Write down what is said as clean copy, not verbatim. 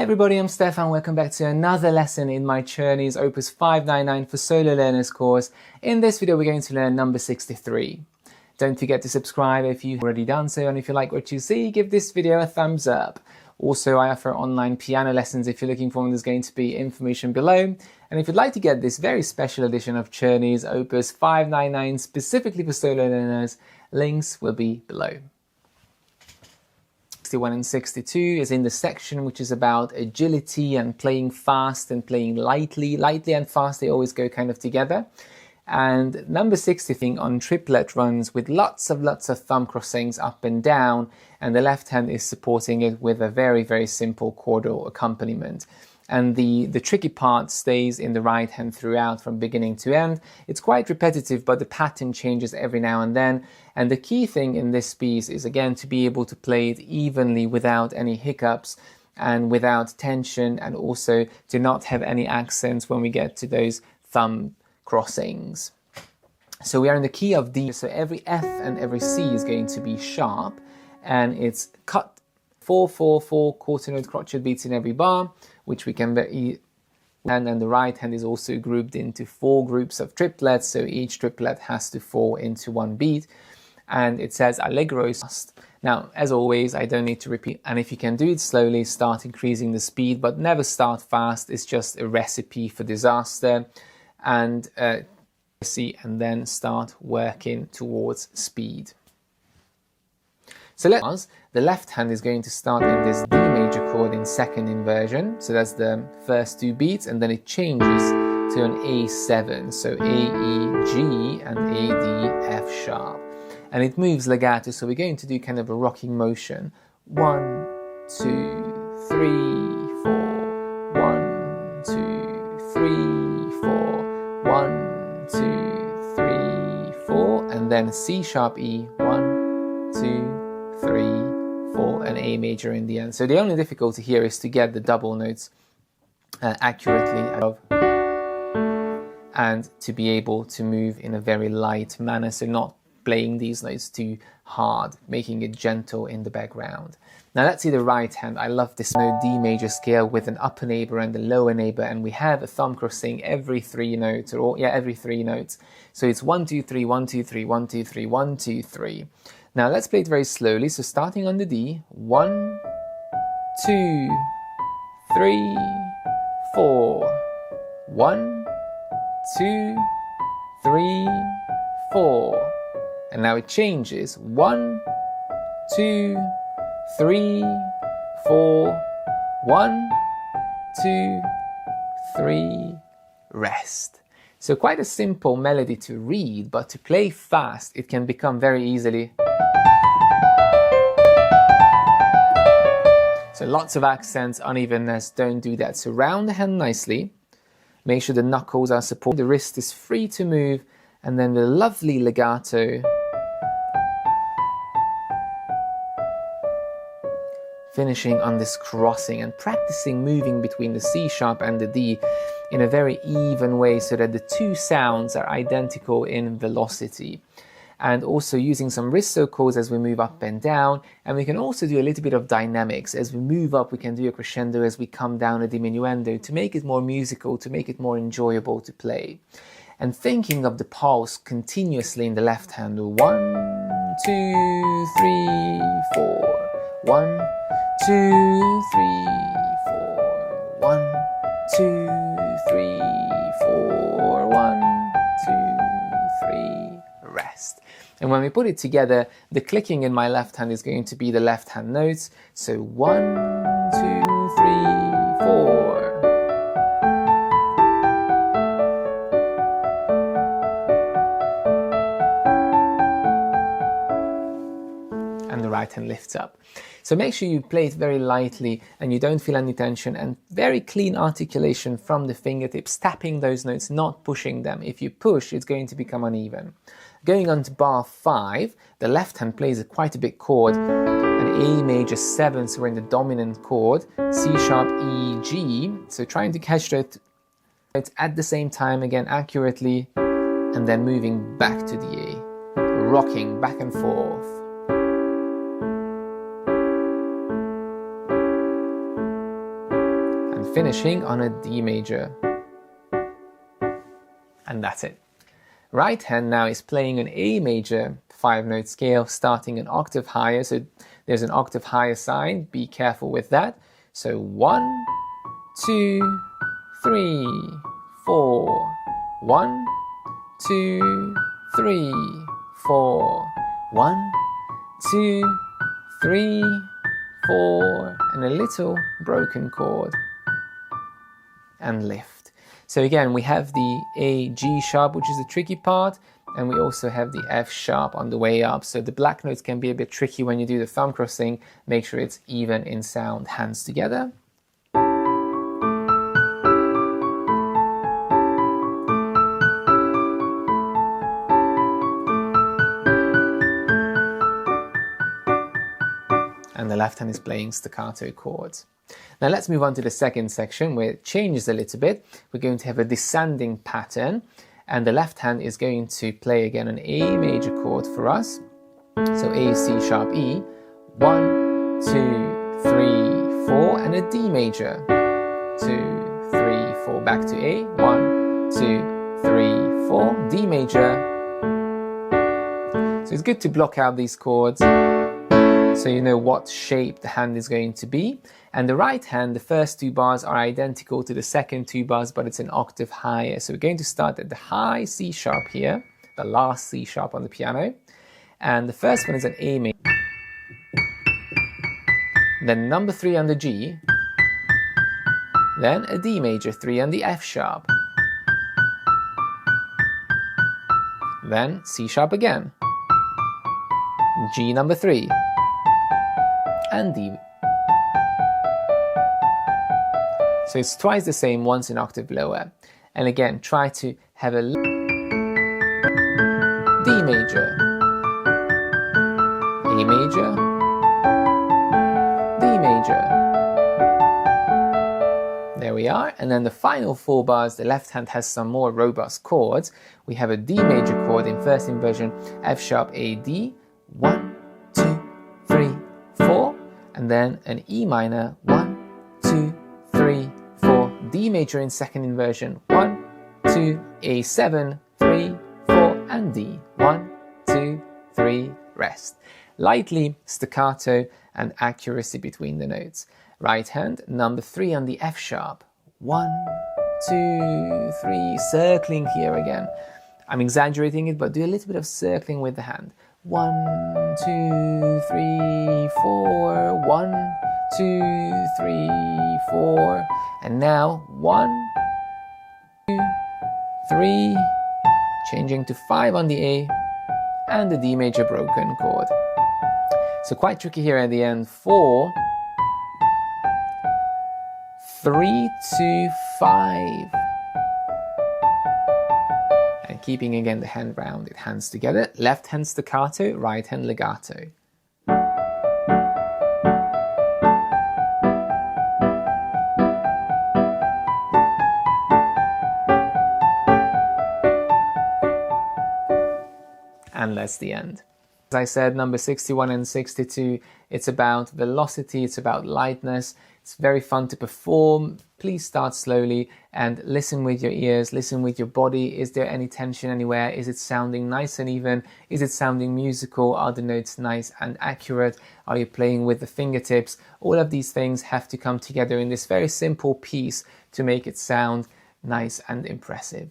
everybody, I'm Stefan. Welcome back to another lesson in my Czerny's Opus 599 for Solo Learners course. In this video, we're going to learn number 63. Don't forget to subscribe if you've already done so, and if you like what you see, give this video a thumbs up. Also, I offer online piano lessons. If you're looking for them, there's going to be information below. And if you'd like to get this very special edition of Czerny's Opus 599 specifically for solo learners, links will be below. 61 and 62 is in the section which is about agility and playing fast and playing lightly. Lightly and fast, they always go kind of together. And number 60 on triplet runs with lots of thumb crossings up and down, and the left hand is supporting it with a very simple chordal accompaniment. And the tricky part stays in the right hand throughout from beginning to end. It's quite repetitive, but the pattern changes every now and then. And the key thing in this piece is, again, to be able to play it evenly without any hiccups and without tension, and also to not have any accents when we get to those thumb crossings. So we are in the key of D, so every F and every C is going to be sharp, and it's cut 4 quarter note crotchet beats in every bar, which we can and then the right hand is also grouped into 4 groups of triplets, so each triplet has to fall into one beat, and it says allegro fast. Now, as always, I don't need to repeat, and if you can do it slowly, start increasing the speed, but never start fast. It's just a recipe for disaster. And and then start working towards speed. So the left hand is going to start in this D major chord in second inversion, so that's the first 2 beats, and then it changes to an A7, so A, E, G and A, D, F sharp, and it moves legato, so we're going to do kind of a rocking motion. 1, 2, 3, 4, 1, 2, 3, 4, 1, 2, 3, 4, and then C sharp E, 1, 2, 3, 4, and A major in the end. So the only difficulty here is to get the double notes accurately above, and to be able to move in a very light manner, so not playing these notes too hard, making it gentle in the background. Now let's see the right hand. I love this D major scale with an upper neighbor and a lower neighbor, and we have a thumb crossing every 3 notes, every 3 notes. So it's 1, 2, 3, 1, 2, 3, 1, 2, 3, 1, 2, 3. Now let's play it very slowly. So starting on the D, 1, 2, 3, 4, 1, 2, 3, 4. And now it changes. 1, 2, 3, 4, 1, 2, 3, rest. So quite a simple melody to read, but to play fast, it can become very easily. So lots of accents, unevenness, don't do that. So round the hand nicely, make sure the knuckles are supported, the wrist is free to move, and then the lovely legato. Finishing on this crossing and practicing moving between the C sharp and the D in a very even way, so that the 2 sounds are identical in velocity. And also using some risso chords as we move up and down, and we can also do a little bit of dynamics. As we move up, we can do a crescendo, as we come down a diminuendo, to make it more musical, to make it more enjoyable to play. And thinking of the pulse continuously in the left hand. 1, 2, 3, 4. 1, 2, 3, 4. 1, 2, 3, 4. 1, 2, 3. Rest. And when we put it together, the clicking in my left hand is going to be the left hand notes. So 1, 2, 3, 4. And the right hand lifts up. So make sure you play it very lightly and you don't feel any tension, and very clean articulation from the fingertips, tapping those notes, not pushing them. If you push, it's going to become uneven. Going on to bar 5, the left hand plays quite a big chord, an A major 7, so we're in the dominant chord, C sharp, E, G, so trying to catch that at the same time, again accurately, and then moving back to the A, rocking back and forth. finishing on a D major. And that's it. Right hand now is playing an A major 5-note scale, starting an octave higher. So there's an octave higher sign. Be careful with that. So 1, 2, 3, 4. 1, 2, 3, 4. 1, 2, 3, 4, and a little broken chord, and lift. So again, we have the A, G sharp, which is the tricky part, and we also have the F sharp on the way up. So the black notes can be a bit tricky when you do the thumb crossing. Make sure it's even in sound, hands together. And the left hand is playing staccato chords. Now let's move on to the second section where it changes a little bit. We're going to have a descending pattern, and the left hand is going to play again an A major chord for us. So A, C sharp, E. 1, 2, 3, 4, and a D major. 2, 3, 4, back to A. 1, 2, 3, 4, D major. So it's good to block out these chords so you know what shape the hand is going to be. And the right hand, the first 2 bars are identical to the second 2 bars, but it's an octave higher. So we're going to start at the high C sharp here, the last C sharp on the piano. And the first one is an A major. Then number 3 on the G. Then a D major 3 on the F sharp. Then C sharp again. G number 3. And D. So it's twice the same, once an octave lower. And again, try to have a D major, A major, D major. There we are. And then the final 4 bars, the left hand has some more robust chords. We have a D major chord in first inversion, F sharp, A, D. 1, 2, 3, 4. And then an E minor, 1, 2, 3, 4, D major in second inversion, 1, 2, A7, 3, 4, and D, 1, 2, 3, rest. Lightly staccato and accuracy between the notes. Right hand, number 3 on the F sharp, 1, 2, 3, circling here again. I'm exaggerating it, but do a little bit of circling with the hand. 1, 2, 3, 4, 1, 2, 3, 4, and now 1, 2, 3, changing to 5 on the A, and the D major broken chord. So quite tricky here at the end. 4, 3, 2, 5. And keeping again the hand rounded, hands together, left hand staccato, right hand legato. And that's the end. As I said, number 61 and 62, it's about velocity, it's about lightness. It's very fun to perform. Please start slowly and listen with your ears, listen with your body. Is there any tension anywhere? Is it sounding nice and even? Is it sounding musical? Are the notes nice and accurate? Are you playing with the fingertips? All of these things have to come together in this very simple piece to make it sound nice and impressive.